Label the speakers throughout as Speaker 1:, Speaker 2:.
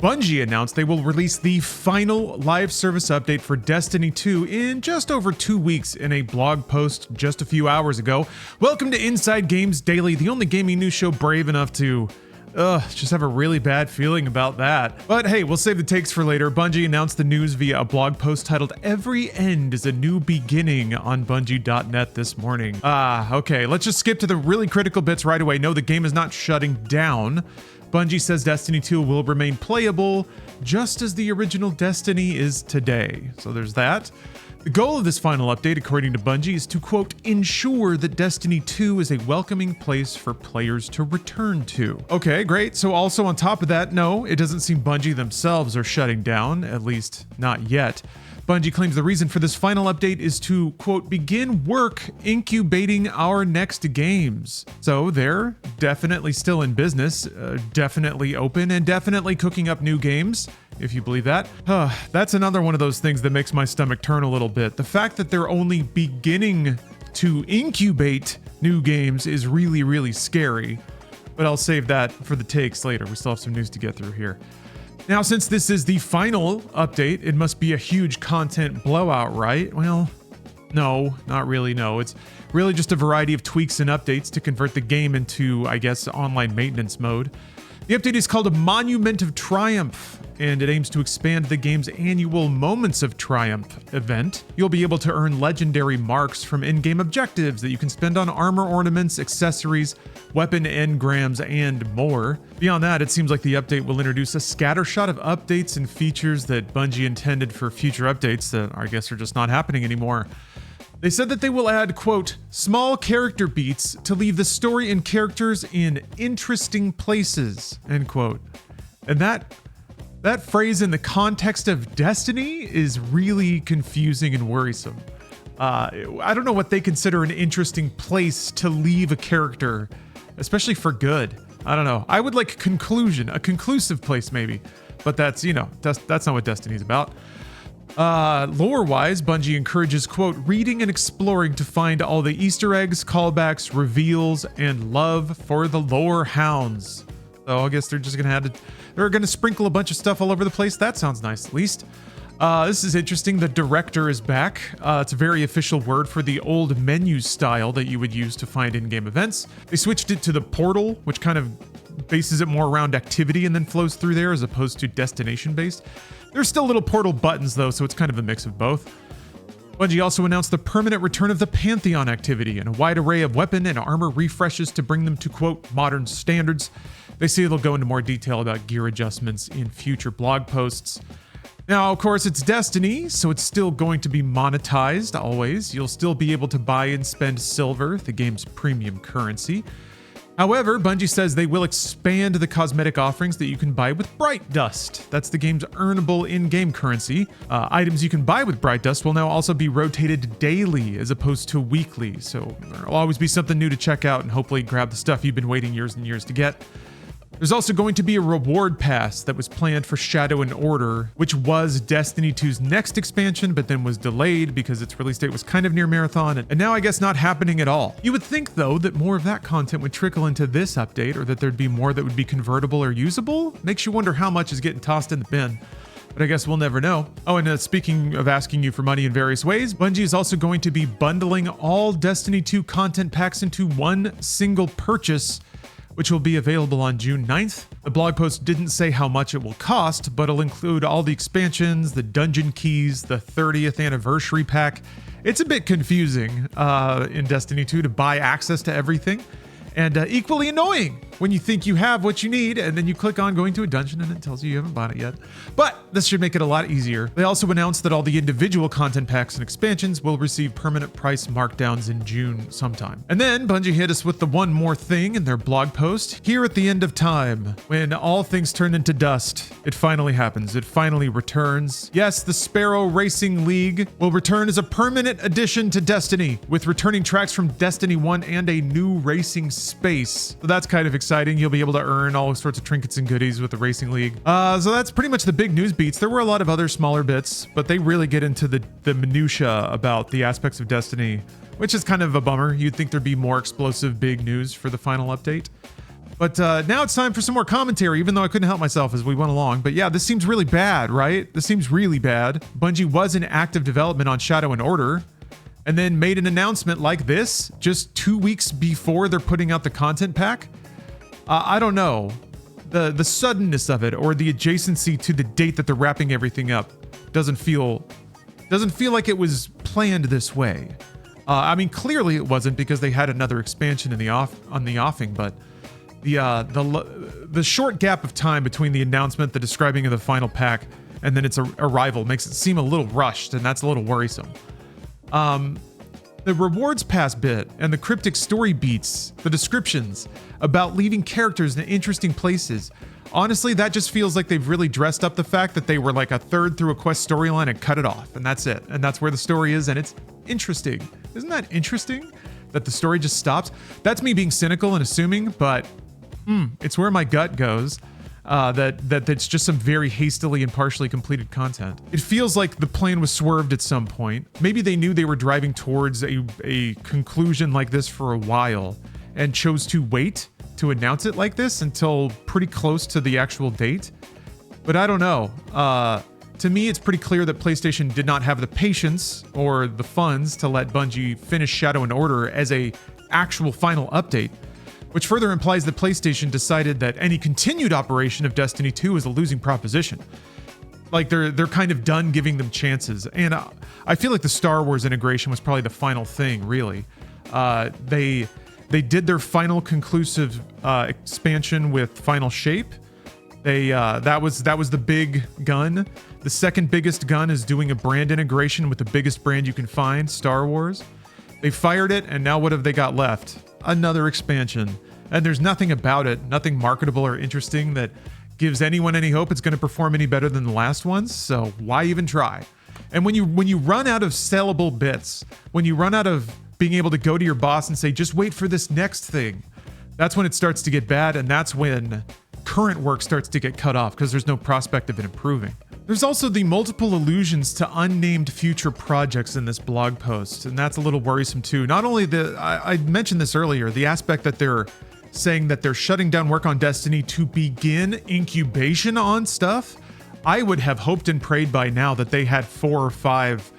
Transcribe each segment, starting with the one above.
Speaker 1: Bungie announced they will release the final live service update for Destiny 2 in just over 2 weeks in a blog post just a few hours ago. Welcome to Inside Games Daily, the only gaming news show brave enough to just have a really bad feeling about that. But hey, we'll save the takes for later. Bungie announced the news via a blog post titled "Every End is a New Beginning" on Bungie.net this morning. Okay, let's just skip to the really critical bits right away. No, the game is not shutting down. Bungie says Destiny 2 will remain playable just as the original Destiny is today. So there's that. The goal of this final update, according to Bungie, is to, quote, ensure that Destiny 2 is a welcoming place for players to return to. Okay, great. So also on top of that, no, it doesn't seem Bungie themselves are shutting down, at least not yet. Bungie claims the reason for this final update is to, quote, begin work incubating our next games. So they're definitely still in business, definitely open, and definitely cooking up new games, if you believe that. That's another one of those things that makes my stomach turn a little bit. The fact that they're only beginning to incubate new games is really, really scary. But I'll save that for the takes later. We still have some news to get through here. Now, since this is the final update, it must be a huge content blowout, right? Well, no, not really, no. It's really just a variety of tweaks and updates to convert the game into, I guess, online maintenance mode. The update is called a Monument of Triumph, and it aims to expand the game's annual Moments of Triumph event. You'll be able to earn legendary marks from in-game objectives that you can spend on armor ornaments, accessories, weapon engrams, and more. Beyond that, it seems like the update will introduce a scattershot of updates and features that Bungie intended for future updates that I guess are just not happening anymore. They said that they will add, quote, small character beats to leave the story and characters in interesting places, end quote. And that phrase in the context of Destiny is really confusing and worrisome. I don't know what they consider an interesting place to leave a character, especially for good. I don't know. I would like a conclusive place maybe, but that's not what Destiny's about. Lore-wise, Bungie encourages, quote, reading and exploring to find all the Easter eggs, callbacks, reveals, and love for the lore hounds. So I guess they're just gonna sprinkle a bunch of stuff all over the place. That sounds nice, at least. This is interesting. The director is back. It's a very official word for the old menu style that you would use to find in-game events. They switched it to the portal, which kind of bases it more around activity and then flows through there as opposed to destination-based. There's still little portal buttons though, so it's kind of a mix of both. Bungie also announced the permanent return of the Pantheon activity and a wide array of weapon and armor refreshes to bring them to, quote, modern standards. They say they'll go into more detail about gear adjustments in future blog posts. Now, of course, it's Destiny, so it's still going to be monetized always. You'll still be able to buy and spend silver, the game's premium currency. However, Bungie says they will expand the cosmetic offerings that you can buy with Bright Dust. That's the game's earnable in-game currency. Items you can buy with Bright Dust will now also be rotated daily as opposed to weekly, so there'll always be something new to check out and hopefully grab the stuff you've been waiting years and years to get. There's also going to be a reward pass that was planned for Shadow and Order, which was Destiny 2's next expansion, but then was delayed because its release date was kind of near Marathon, and now I guess not happening at all. You would think, though, that more of that content would trickle into this update, or that there'd be more that would be convertible or usable. Makes you wonder how much is getting tossed in the bin. But I guess we'll never know. Oh, and speaking of asking you for money in various ways, Bungie is also going to be bundling all Destiny 2 content packs into one single purchase, which will be available on June 9th. The blog post didn't say how much it will cost, but it'll include all the expansions, the dungeon keys, the 30th anniversary pack. It's a bit confusing in Destiny 2 to buy access to everything, and equally annoying when you think you have what you need and then you click on going to a dungeon and it tells you haven't bought it yet. But this should make it a lot easier. They also announced that all the individual content packs and expansions will receive permanent price markdowns in June sometime. And then Bungie hit us with the one more thing in their blog post. Here at the end of time, when all things turn into dust, it finally happens. It finally returns. Yes, the Sparrow Racing League will return as a permanent addition to Destiny, with returning tracks from Destiny 1 and a new racing space. So that's kind of exciting. You'll be able to earn all sorts of trinkets and goodies with the Racing League. So that's pretty much the big news beats. There were a lot of other smaller bits, but they really get into the minutia about the aspects of Destiny, which is kind of a bummer. You'd think there'd be more explosive big news for the final update. But now it's time for some more commentary, even though I couldn't help myself as we went along. But yeah, this seems really bad, right? This seems really bad. Bungie was in active development on Shadow and Order, and then made an announcement like this just 2 weeks before they're putting out the content pack. I don't know. The suddenness of it, or the adjacency to the date that they're wrapping everything up, doesn't feel like it was planned this way. I mean, clearly it wasn't, because they had another expansion in the offing, but the short gap of time between the announcement, the describing of the final pack, and then its arrival makes it seem a little rushed, and that's a little worrisome. The rewards pass bit and the cryptic story beats, the descriptions about leaving characters in interesting places. Honestly, that just feels like they've really dressed up the fact that they were like a third through a quest storyline and cut it off, and that's it. And that's where the story is, and it's interesting. Isn't that interesting? That the story just stops? That's me being cynical and assuming, but it's where my gut goes. That it's just some very hastily and partially completed content. It feels like the plan was swerved at some point. Maybe they knew they were driving towards a conclusion like this for a while and chose to wait to announce it like this until pretty close to the actual date. But I don't know. To me, it's pretty clear that PlayStation did not have the patience or the funds to let Bungie finish Shadow and Order as a actual final update, which further implies that PlayStation decided that any continued operation of Destiny 2 is a losing proposition. Like they're kind of done giving them chances. And I feel like the Star Wars integration was probably the final thing, really. They did their final conclusive expansion with Final Shape. That was the big gun. The second biggest gun is doing a brand integration with the biggest brand you can find, Star Wars. They fired it, and now what have they got left? Another expansion. And there's nothing about it, nothing marketable or interesting that gives anyone any hope it's going to perform any better than the last ones, so why even try? And when you run out of sellable bits, when you run out of being able to go to your boss and say, just wait for this next thing, that's when it starts to get bad, and that's when current work starts to get cut off because there's no prospect of it improving. There's also the multiple allusions to unnamed future projects in this blog post, and that's a little worrisome too. Not only I mentioned this earlier, the aspect that they're saying that they're shutting down work on Destiny to begin incubation on stuff. I would have hoped and prayed by now that they had 4 or 5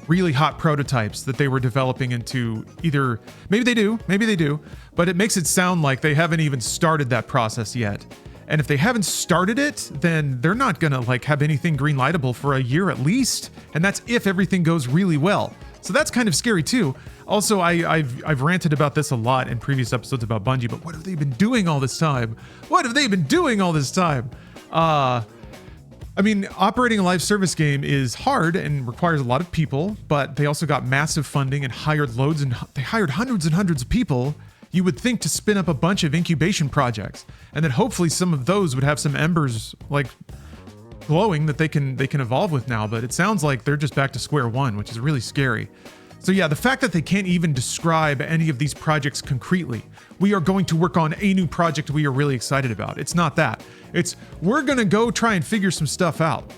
Speaker 1: really hot prototypes that they were developing into either, maybe they do, but it makes it sound like they haven't even started that process yet. And if they haven't started it, then they're not gonna have anything green lightable for a year at least. And that's if everything goes really well. So that's kind of scary too. Also, I've ranted about this a lot in previous episodes about Bungie, but what have they been doing all this time? I mean, operating a live service game is hard and requires a lot of people, but they also got massive funding and hired they hired hundreds and hundreds of people. You would think to spin up a bunch of incubation projects, and that hopefully some of those would have some embers glowing that they can evolve with now, but it sounds like they're just back to square one, which is really scary. So yeah, the fact that they can't even describe any of these projects concretely. We are going to work on a new project we are really excited about. It's not that. It's we're gonna go try and figure some stuff out.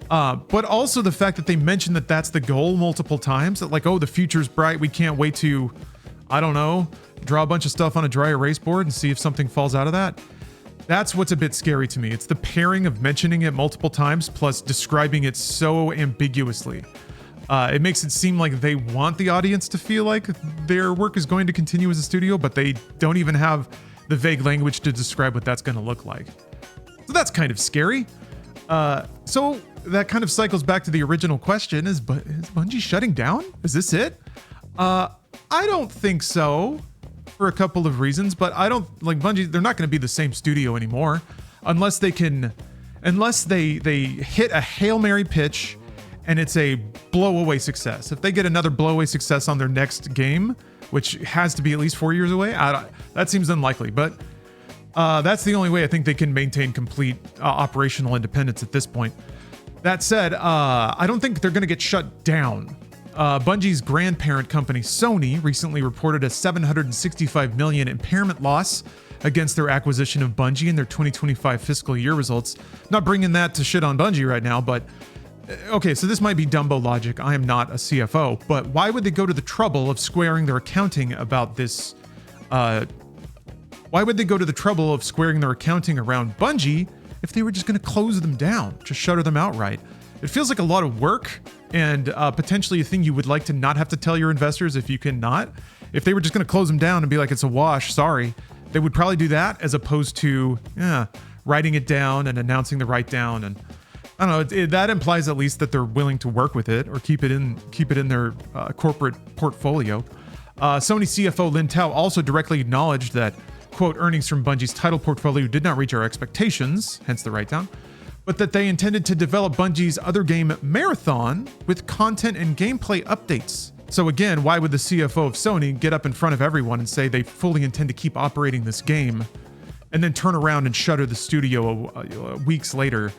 Speaker 1: But also the fact that they mentioned that that's the goal multiple times, that oh, the future's bright, we can't wait to, I don't know, draw a bunch of stuff on a dry erase board and see if something falls out of that. That's what's a bit scary to me. It's the pairing of mentioning it multiple times plus describing it so ambiguously. It makes it seem like they want the audience to feel like their work is going to continue as a studio, but they don't even have the vague language to describe what that's going to look like. So that's kind of scary. So that kind of cycles back to the original question, is Bungie shutting down? Is this it? I don't think so, for a couple of reasons, but I don't Bungie. They're not going to be the same studio anymore unless they hit a Hail Mary pitch and it's a blow-away success. If they get another blow-away success on their next game, which has to be at least 4 years away, that seems unlikely, but that's the only way I think they can maintain complete operational independence at this point. That said, I don't think they're going to get shut down. Bungie's grandparent company, Sony, recently reported a $765 million impairment loss against their acquisition of Bungie in their 2025 fiscal year results. Not bringing that to shit on Bungie right now, but okay, so this might be Dumbo logic. I am not a CFO, but why would they go to the trouble of squaring their accounting about this Why would they go to the trouble of squaring their accounting around Bungie if they were just going to close them down, just shutter them outright? It feels like a lot of work and potentially a thing you would like to not have to tell your investors if you can not. If they were just going to close them down and be like, it's a wash, sorry, they would probably do that as opposed to writing it down and announcing the write down. And I don't know, that implies at least that they're willing to work with it or keep it in their corporate portfolio. Sony CFO Lin Tao also directly acknowledged that, quote, earnings from Bungie's title portfolio did not reach our expectations, hence the write-down, but that they intended to develop Bungie's other game Marathon with content and gameplay updates. So again, why would the CFO of Sony get up in front of everyone and say they fully intend to keep operating this game and then turn around and shutter the studio weeks later?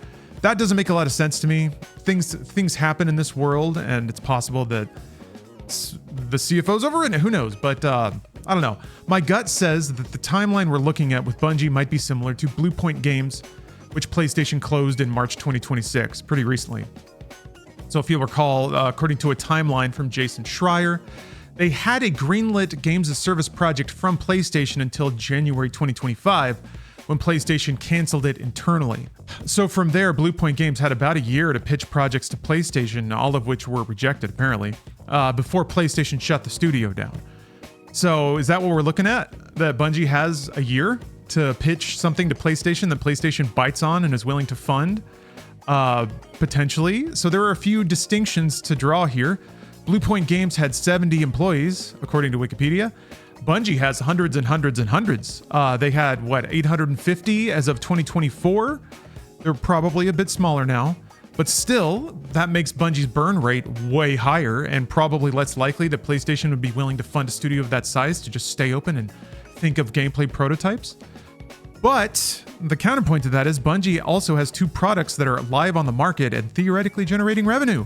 Speaker 1: That doesn't make a lot of sense to me. Things happen in this world, and it's possible that the CFO's over it. Who knows? But I don't know. My gut says that the timeline we're looking at with Bungie might be similar to Blue Point Games, which PlayStation closed in March 2026, pretty recently. So if you'll recall, according to a timeline from Jason Schreier, they had a greenlit games as service project from PlayStation until January 2025, when PlayStation canceled it internally. So from there, Blue Point Games had about a year to pitch projects to PlayStation, all of which were rejected apparently, before PlayStation shut the studio down. So is that what we're looking at? That Bungie has a year to pitch something to PlayStation that PlayStation bites on and is willing to fund? Potentially. So there are a few distinctions to draw here. Blue Point Games had 70 employees, according to Wikipedia. Bungie has hundreds and hundreds and hundreds. They had, 850 as of 2024? They're probably a bit smaller now. But still, that makes Bungie's burn rate way higher and probably less likely that PlayStation would be willing to fund a studio of that size to just stay open and think of gameplay prototypes. But the counterpoint to that is Bungie also has 2 products that are live on the market and theoretically generating revenue.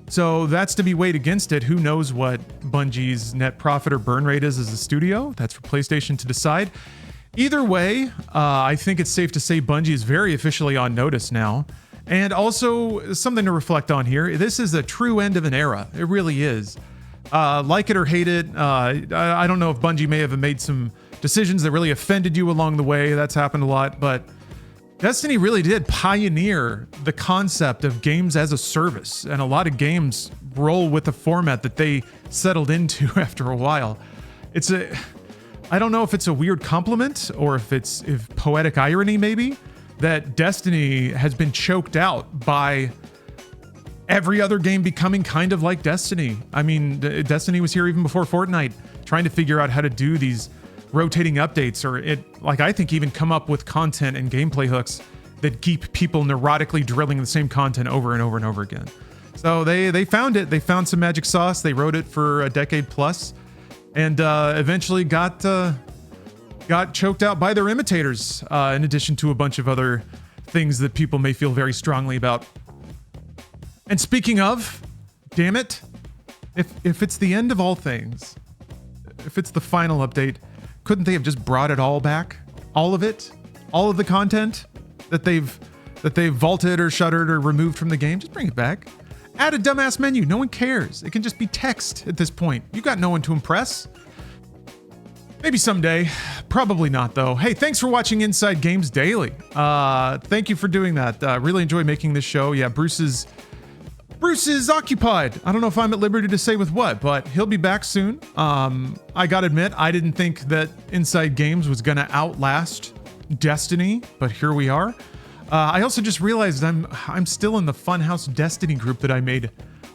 Speaker 1: So that's to be weighed against it. Who knows what Bungie's net profit or burn rate is as a studio? That's for PlayStation to decide. Either way, I think it's safe to say Bungie is very officially on notice now. And also something to reflect on here. This is a true end of an era. It really is. Like it or hate it, I don't know if Bungie may have made some decisions that really offended you along the way. That's happened a lot, but Destiny really did pioneer the concept of games as a service, and a lot of games roll with the format that they settled into after a while. I don't know if it's a weird compliment or if poetic irony maybe, that Destiny has been choked out by every other game becoming kind of like Destiny. I mean, Destiny was here even before Fortnite, trying to figure out how to do these rotating updates, or I think even come up with content and gameplay hooks that keep people neurotically drilling the same content over and over and over again. So they found it. They found some magic sauce. They wrote it for a decade plus, and eventually got choked out by their imitators, in addition to a bunch of other things that people may feel very strongly about. And speaking of, damn it, if it's the end of all things, if it's the final update, couldn't they have just brought it all back? All of it? All of the content that they've vaulted or shuttered or removed from the game? Just bring it back. Add a dumbass menu. No one cares. It can just be text at this point. You got no one to impress. Maybe someday. Probably not, though. Hey, thanks for watching Inside Games Daily. Thank you for doing that. Really enjoy making this show. Yeah, Bruce is occupied. I don't know if I'm at liberty to say with what, but he'll be back soon. I gotta admit, I didn't think that Inside Games was gonna outlast Destiny, but here we are. I also just realized I'm still in the Funhouse Destiny group that I made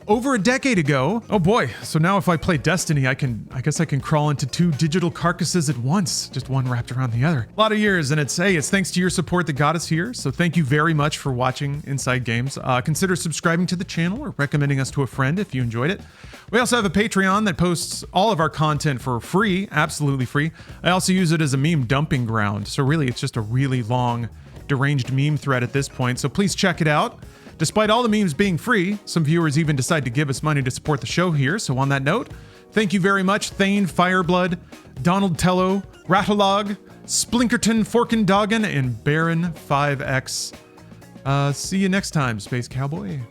Speaker 1: over a decade ago. Oh boy, so now if I play Destiny, I guess I can crawl into 2 digital carcasses at once, just one wrapped around the other. A lot of years, and it's thanks to your support that got us here, so thank you very much for watching Inside Games. Consider subscribing to the channel or recommending us to a friend if you enjoyed it. We also have a Patreon that posts all of our content for free, absolutely free. I also use it as a meme dumping ground, so really it's just a really long, deranged meme thread at this point, so please check it out. Despite all the memes being free, some viewers even decide to give us money to support the show here. So on that note, thank you very much, Thane Fireblood, Donald Tello, Rattlelog, Splinkerton Forkendoggin, and Baron 5X. See you next time, Space Cowboy.